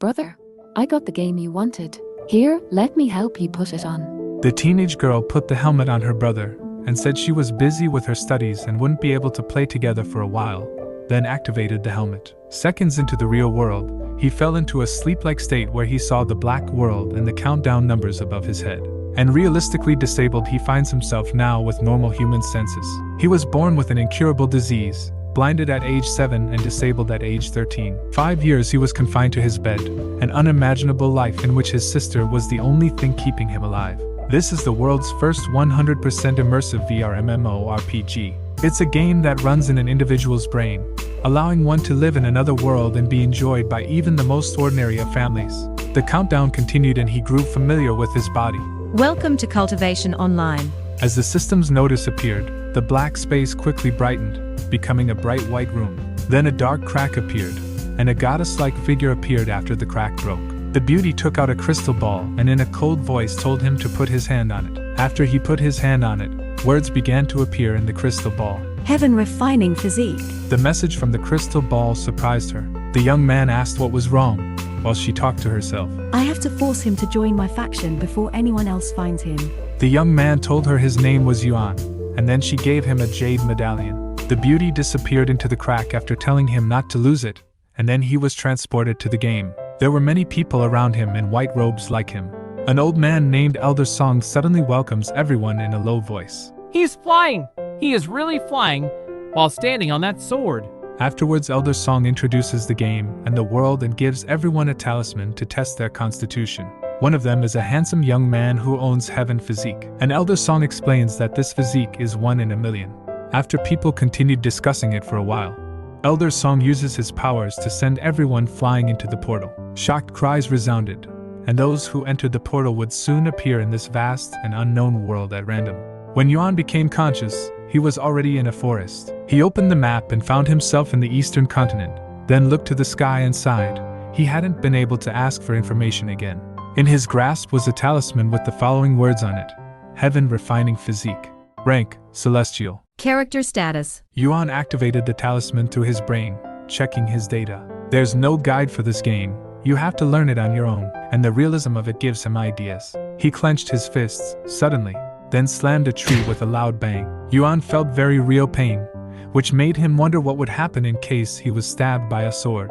Brother, I got the game you wanted. Here, let me help you put it on. The teenage girl put the helmet on her brother and said she was busy with her studies and wouldn't be able to play together for a while, then activated the helmet. Seconds into the real world, he fell into a sleep-like state where he saw the black world and the countdown numbers above his head. And realistically disabled, he finds himself now with normal human senses. He was born with an incurable disease, blinded at age 7 and disabled at age 13. 5 years he was confined to his bed, an unimaginable life in which his sister was the only thing keeping him alive. This is the world's first 100% immersive VR MMORPG. It's a game that runs in an individual's brain, allowing one to live in another world and be enjoyed by even the most ordinary of families. The countdown continued and he grew familiar with his body. Welcome to Cultivation Online. As the system's notice appeared, the black space quickly brightened, becoming a bright white room. Then a dark crack appeared, and a goddess-like figure appeared after the crack broke. The beauty took out a crystal ball and in a cold voice told him to put his hand on it. After he put his hand on it, words began to appear in the crystal ball. Heaven refining physique. The message from the crystal ball surprised her. The young man asked what was wrong, while she talked to herself. I have to force him to join my faction before anyone else finds him. The young man told her his name was Yuan, and then she gave him a jade medallion. The beauty disappeared into the crack after telling him not to lose it, and then he was transported to the game. There were many people around him in white robes like him. An old man named Elder Song suddenly welcomes everyone in a low voice. He's flying! He is really flying while standing on that sword. Afterwards, Elder Song introduces the game and the world and gives everyone a talisman to test their constitution. One of them is a handsome young man who owns Heaven Physique. And Elder Song explains that this physique is 1 in a million. After people continued discussing it for a while, Elder Song uses his powers to send everyone flying into the portal. Shocked cries resounded, and those who entered the portal would soon appear in this vast and unknown world at random. When Yuan became conscious, he was already in a forest. He opened the map and found himself in the eastern continent, then looked to the sky and sighed. He hadn't been able to ask for information again. In his grasp was a talisman with the following words on it: Heaven Refining Physique. Rank, Celestial. Character status. Yuan activated the talisman through his brain, checking his data. There's no guide for this game. You have to learn it on your own, and the realism of it gives him ideas. He clenched his fists, suddenly, then slammed a tree with a loud bang. Yuan felt very real pain, which made him wonder what would happen in case he was stabbed by a sword.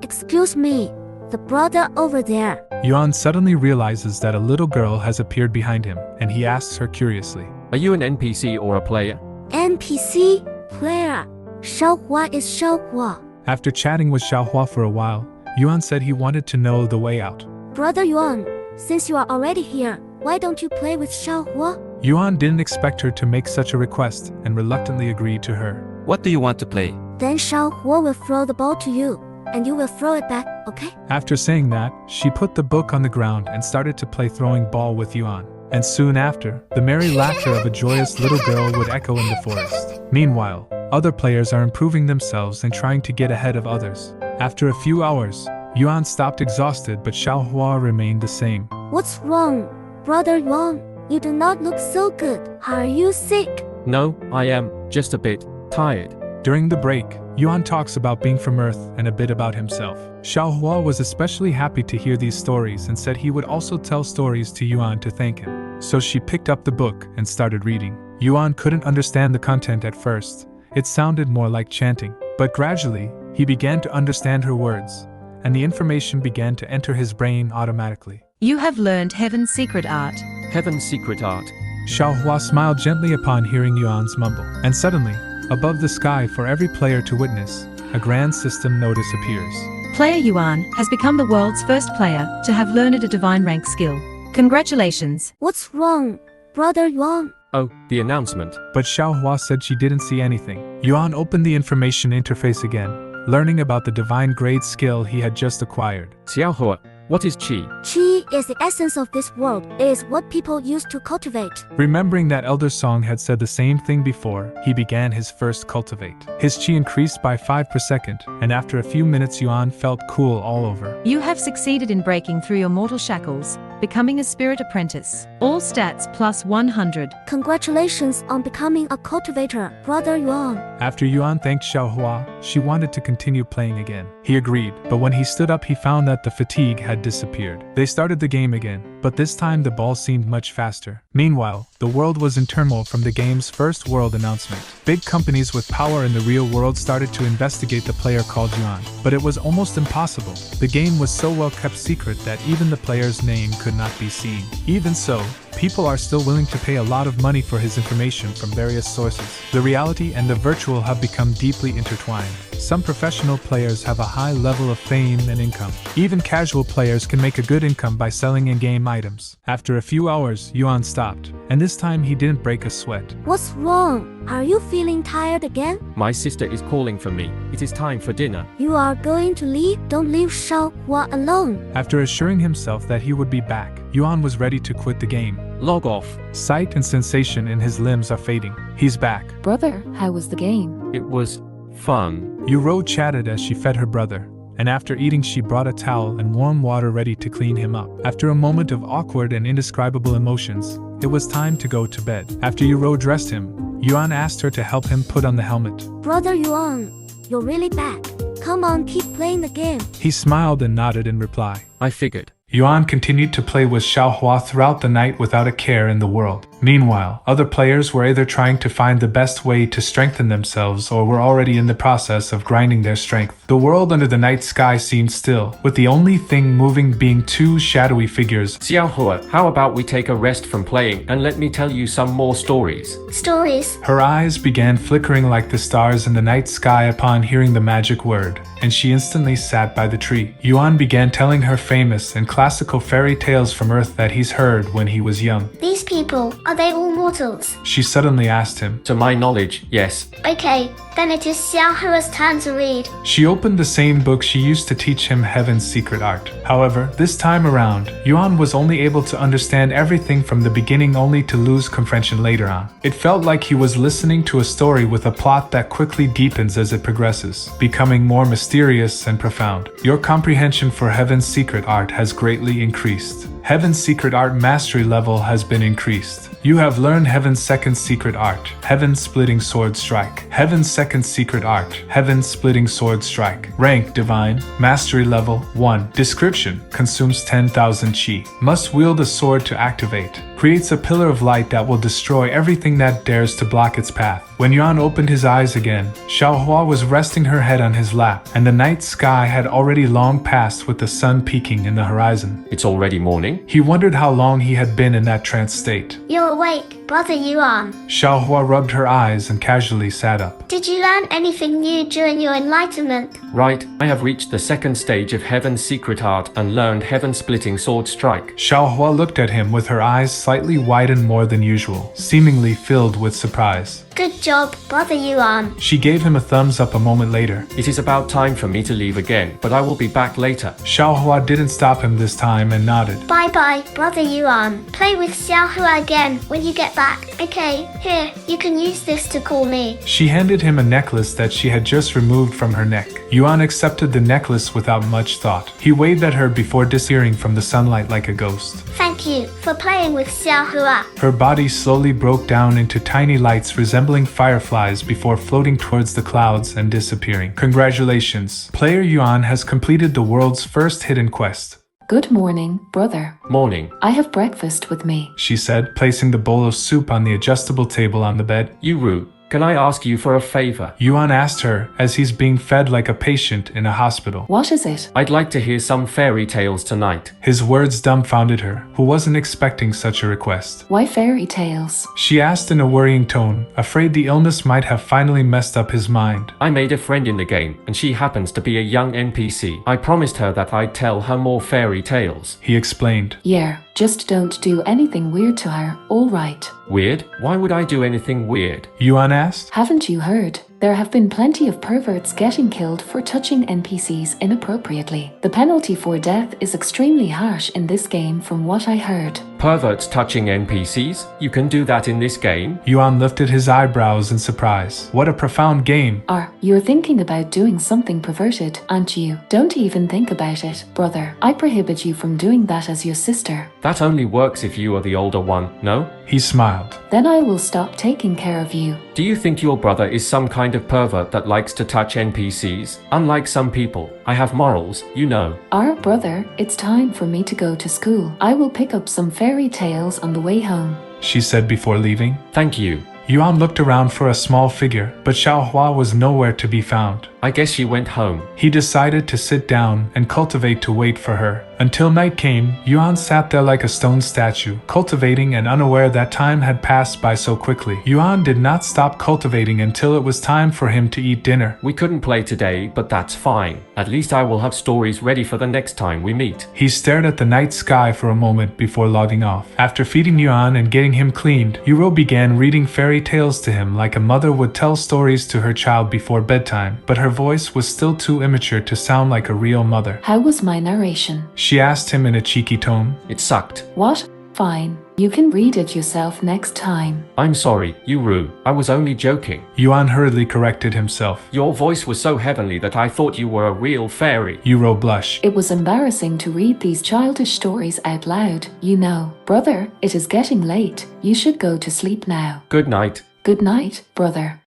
Excuse me, the brother over there. Yuan suddenly realizes that a little girl has appeared behind him, and he asks her curiously, Are you an NPC or a player? NPC? Player. Xiaohua is Xiaohua. After chatting with Xiaohua for a while, Yuan said he wanted to know the way out. Brother Yuan, since you are already here, why don't you play with Xiaohua? Yuan didn't expect her to make such a request and reluctantly agreed to her. What do you want to play? Then Xiaohua will throw the ball to you, and you will throw it back, okay? After saying that, she put the book on the ground and started to play throwing ball with Yuan. And soon after, the merry laughter of a joyous little girl would echo in the forest. Meanwhile, other players are improving themselves and trying to get ahead of others. After a few hours, Yuan stopped exhausted, but Xiaohua remained the same. What's wrong, Brother Yuan? You do not look so good. Are you sick? No, I am just a bit tired. During the break, Yuan talks about being from Earth and a bit about himself. Xiaohua was especially happy to hear these stories and said he would also tell stories to Yuan to thank him. So she picked up the book and started reading. Yuan couldn't understand the content at first. It sounded more like chanting. But gradually, he began to understand her words, and the information began to enter his brain automatically. You have learned Heaven's secret art. Heaven's secret art. Xiaohua smiled gently upon hearing Yuan's mumble, and suddenly, above the sky for every player to witness, a grand system notice appears. Player Yuan has become the world's first player to have learned a divine rank skill. Congratulations. What's wrong, Brother Yuan? Oh, the announcement. But Xiaohua said she didn't see anything. Yuan opened the information interface again, learning about the divine grade skill he had just acquired. Xiaohua, what is Qi? Qi is the essence of this world. It is what people use to cultivate. Remembering that Elder Song had said the same thing before, he began his first cultivate. His Qi increased by 5 per second, and after a few minutes Yuan felt cool all over. You have succeeded in breaking through your mortal shackles. becoming a spirit apprentice. All stats plus 100. Congratulations on becoming a cultivator, Brother Yuan. After Yuan thanked Xiaohua, she wanted to continue playing again. He agreed, but when he stood up he found that the fatigue had disappeared. They started the game again, but this time the ball seemed much faster. Meanwhile, the world was in turmoil from the game's first world announcement. Big companies with power in the real world started to investigate the player called Yuan, but it was almost impossible. The game was so well kept secret that even the player's name could not be seen. Even so, people are still willing to pay a lot of money for his information from various sources. The reality and the virtual have become deeply intertwined. Some professional players have a high level of fame and income. Even casual players can make a good income by selling in-game items. After a few hours, Yuan stopped, and this time he didn't break a sweat. What's wrong? Are you feeling tired again? My sister is calling for me. It is time for dinner. You are going to leave? Don't leave Xiaohua alone. After assuring himself that he would be back, Yuan was ready to quit the game. Log off. Sight and sensation in his limbs are fading. He's back. Brother, how was the game? It was fun. Yuro chatted as she fed her brother, and after eating she brought a towel and warm water ready to clean him up. After a moment of awkward and indescribable emotions, it was time to go to bed. After Yuro dressed him, Yuan asked her to help him put on the helmet. Brother Yuan, you're really back. Come on, keep playing the game. He smiled and nodded in reply. I figured. Yuan continued to play with Xiaohua throughout the night without a care in the world. Meanwhile, other players were either trying to find the best way to strengthen themselves or were already in the process of grinding their strength. The world under the night sky seemed still, with the only thing moving being two shadowy figures. Xiaohua, how about we take a rest from playing and let me tell you some more stories? Stories. Her eyes began flickering like the stars in the night sky upon hearing the magic word, and she instantly sat by the tree. Yuan began telling her famous and classical fairy tales from Earth that he's heard when he was young. These people, are they all mortals? She suddenly asked him. To my knowledge, yes. Okay, then it is Xiaohua's turn to read. She opened the same book she used to teach him heaven's secret art. However, this time around, Yuan was only able to understand everything from the beginning only to lose comprehension later on. It felt like he was listening to a story with a plot that quickly deepens as it progresses, becoming more mysterious and profound. Your comprehension for heaven's secret art has greatly increased. Heaven's secret art mastery level has been increased. You have learned Heaven's second secret art, Heaven's splitting sword strike. Heaven's second secret art, Heaven's splitting sword strike. Rank Divine, Mastery level 1. Description: consumes 10,000 chi. Must wield a sword to activate. Creates a pillar of light that will destroy everything that dares to block its path. When Yuan opened his eyes again, Xiaohua was resting her head on his lap, and the night sky had already long passed with the sun peeking in the horizon. It's already morning? He wondered how long he had been in that trance state. You're awake, Brother Yuan. Xiaohua rubbed her eyes and casually sat up. Did you learn anything new during your enlightenment? Right, I have reached the second stage of Heaven's secret art and learned Heaven's splitting sword strike. Xiaohua looked at him with her eyes slightly widened more than usual, seemingly filled with surprise. Good job, Brother Yuan. She gave him a thumbs up a moment later. It is about time for me to leave again, but I will be back later. Xiaohua didn't stop him this time and nodded. Bye-bye, Brother Yuan. Play with Xiaohua again when you get back. Okay, here, you can use this to call me. She handed him a necklace that she had just removed from her neck. Yuan accepted the necklace without much thought. He waved at her before disappearing from the sunlight like a ghost. Thank you for playing with Xiaohua. Her body slowly broke down into tiny lights resembling fireflies before floating towards the clouds and disappearing. Congratulations! Player Yuan has completed the world's first hidden quest. Good morning, brother. Morning. I have breakfast with me. She said, placing the bowl of soup on the adjustable table on the bed. Yuru, can I ask you for a favor? Yuan asked her as he's being fed like a patient in a hospital. What is it? I'd like to hear some fairy tales tonight. His words dumbfounded her, who wasn't expecting such a request. Why fairy tales? She asked in a worrying tone, afraid the illness might have finally messed up his mind. I made a friend in the game, and she happens to be a young NPC. I promised her that I'd tell her more fairy tales. He explained. Yeah, just don't do anything weird to her, all right? Weird? Why would I do anything weird? Yuan asked. Haven't you heard? There have been plenty of perverts getting killed for touching NPCs inappropriately. The penalty for death is extremely harsh in this game from what I heard. Perverts touching NPCs? You can do that in this game? Yuan lifted his eyebrows in surprise. What a profound game. You're thinking about doing something perverted, aren't you? Don't even think about it, brother. I prohibit you from doing that as your sister. That only works if you are the older one, no? He smiled. Then I will stop taking care of you. Do you think your brother is some kind of pervert that likes to touch NPCs? Unlike some people, I have morals, you know. Brother, it's time for me to go to school. I will pick up some fairy tales on the way home, She said before leaving. Thank you. Yuan looked around for a small figure, but Xiaohua was nowhere to be found. I guess she went home. He decided to sit down and cultivate to wait for her. Until night came, Yuan sat there like a stone statue, cultivating and unaware that time had passed by so quickly. Yuan did not stop cultivating until it was time for him to eat dinner. We couldn't play today, but that's fine. At least I will have stories ready for the next time we meet. He stared at the night sky for a moment before logging off. After feeding Yuan and getting him cleaned, Yuro began reading fairy tales to him like a mother would tell stories to her child before bedtime, but her voice was still too immature to sound like a real mother. How was my narration? She asked him in a cheeky tone. It sucked. What? Fine. You can read it yourself next time. I'm sorry, Yuru. I was only joking. Yuan hurriedly corrected himself. Your voice was so heavenly that I thought you were a real fairy. Yuro blushed. It was embarrassing to read these childish stories out loud, you know. Brother, it is getting late. You should go to sleep now. Good night. Good night, brother.